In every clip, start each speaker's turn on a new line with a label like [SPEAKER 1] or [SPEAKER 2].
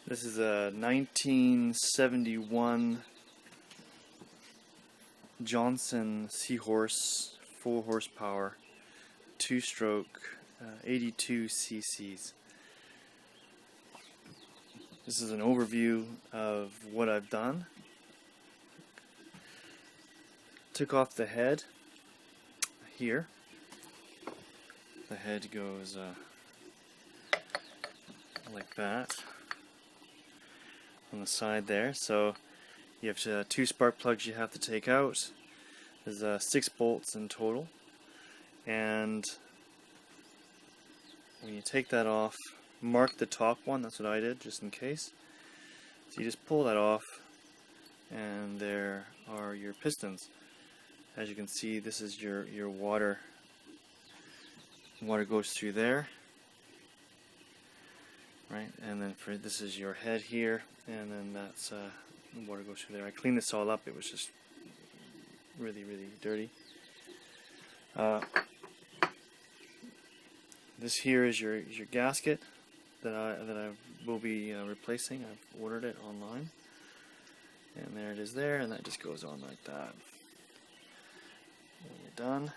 [SPEAKER 1] This is a 1971 Johnson Seahorse 4 horsepower 2-stroke 82 cc's. This is an overview of what I've done. Took off the head here. The head goes like that on the side there. So you have 2 spark plugs you have to take out. There's 6 bolts in total, and when you take that off, mark the top one. That's what I did, just in case. So you just pull that off, and there are your pistons. As you can see, this is your water. Water goes through there, right? And then this is your head here, and then that's water goes through there. I cleaned this all up. It was just really dirty. This here is your gasket that I will be replacing. I've ordered it online, and there it is there, and that just goes on like that. When you're done,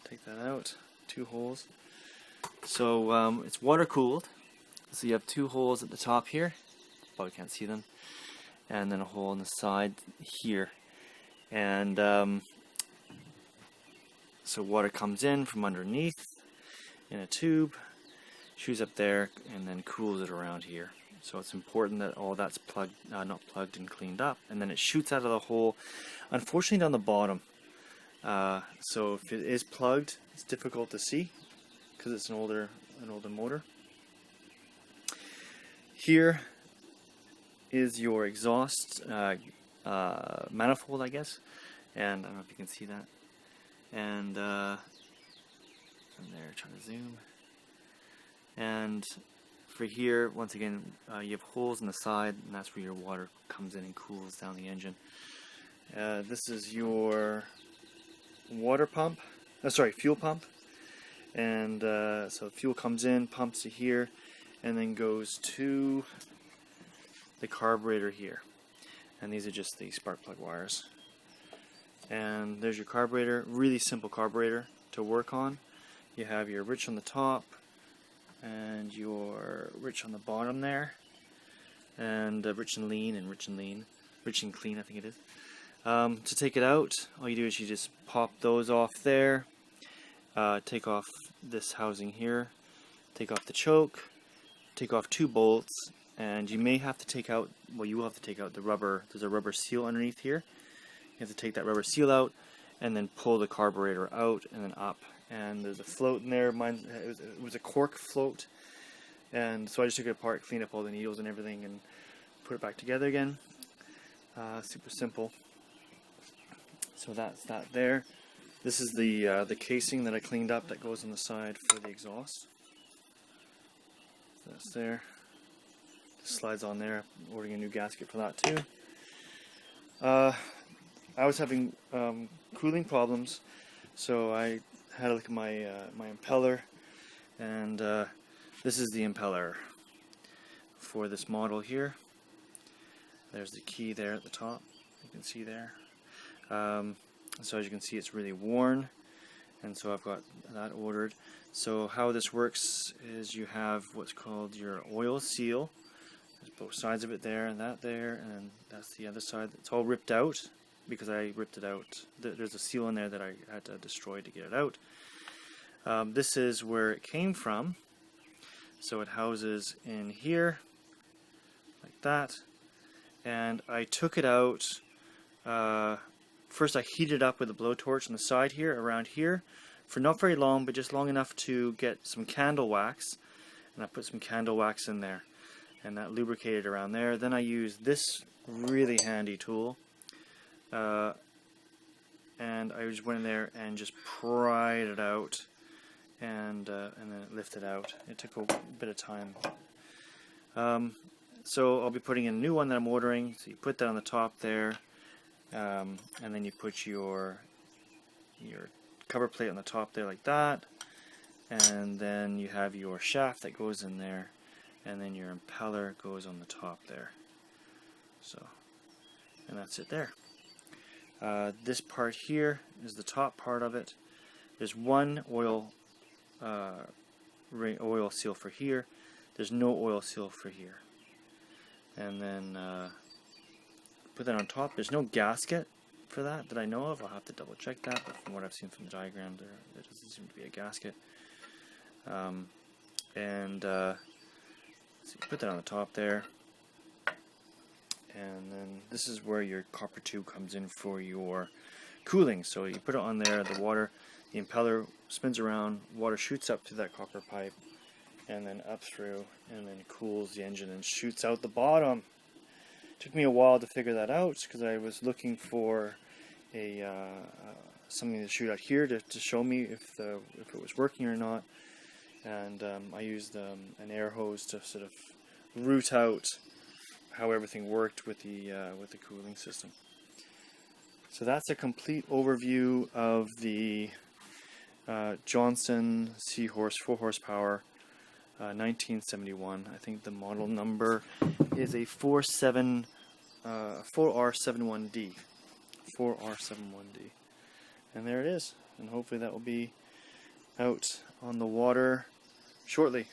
[SPEAKER 1] take that out. 2 holes. So it's water cooled. So you have 2 holes at the top here. Probably can't see them. And then a hole on the side here. And so water comes in from underneath in a tube, shoots up there, and then cools it around here. So it's important that all that's plugged, not plugged and cleaned up. And then it shoots out of the hole, unfortunately down the bottom. So if it is plugged, it's difficult to see because it's an older motor. Here is your exhaust manifold, I guess, and I don't know if you can see that. And from there, trying to zoom. And for here, once again, you have holes in the side, and that's where your water comes in and cools down the engine. This is your water pump, fuel pump, and so fuel comes in, pumps to here, and then goes to the carburetor here. And these are just the spark plug wires. And there's your carburetor. Really simple carburetor to work on. You have your rich on the top and your rich on the bottom there, and rich and lean and rich and clean, I think it is. To take it out, all you do is you just pop those off there, take off this housing here, take off the choke, take off 2 bolts, and you may have to take out, well, you will have to take out the rubber. There's a rubber seal underneath here. You have to take that rubber seal out and then pull the carburetor out and then up. And there's a float in there. It was a cork float, and so I just took it apart, cleaned up all the needles and everything, and put it back together again. Super simple. So that's that there. This is the casing that I cleaned up that goes on the side for the exhaust. So that's there. Just slides on there. I'm ordering a new gasket for that too. I was having cooling problems, so I had a look at my my impeller, and this is the impeller for this model here. There's the key there at the top. You can see there. So as you can see, it's really worn, and so I've got that ordered. So how this works is you have what's called your oil seal. There's both sides of it there, and that there, and that's the other side. It's all ripped out because I ripped it out. There's a seal in there that I had to destroy to get it out. This is where it came from. So it houses in here like that, and I took it out. First I heated it up with a blowtorch on the side here, around here, for not very long, but just long enough to get some candle wax, and I put some candle wax in there, and that lubricated around there. Then I used this really handy tool, and I just went in there and just pried it out, and then it lifted out. It took a bit of time. So I'll be putting in a new one that I'm ordering. So you put that on the top there. And then you put your cover plate on the top there like that, and then you have your shaft that goes in there, and then your impeller goes on the top there. So, and that's it there. This part here is the top part of it. There's one oil seal for here. There's no oil seal for here. And then put that on top. There's no gasket for that I know of. I'll have to double check that, but from what I've seen from the diagram, there doesn't seem to be a gasket. So you put that on the top there. And then this is where your copper tube comes in for your cooling. So you put it on there, the water, the impeller spins around, water shoots up through that copper pipe, and then up through, and then cools the engine and shoots out the bottom. Took me a while to figure that out because I was looking for a something to shoot out here to show me if it was working or not, and I used an air hose to sort of root out how everything worked with the cooling system. So that's a complete overview of the Johnson Seahorse 4 horsepower 1971. I think the model number is a 4R71D. 4R71D. And there it is. And hopefully that will be out on the water shortly.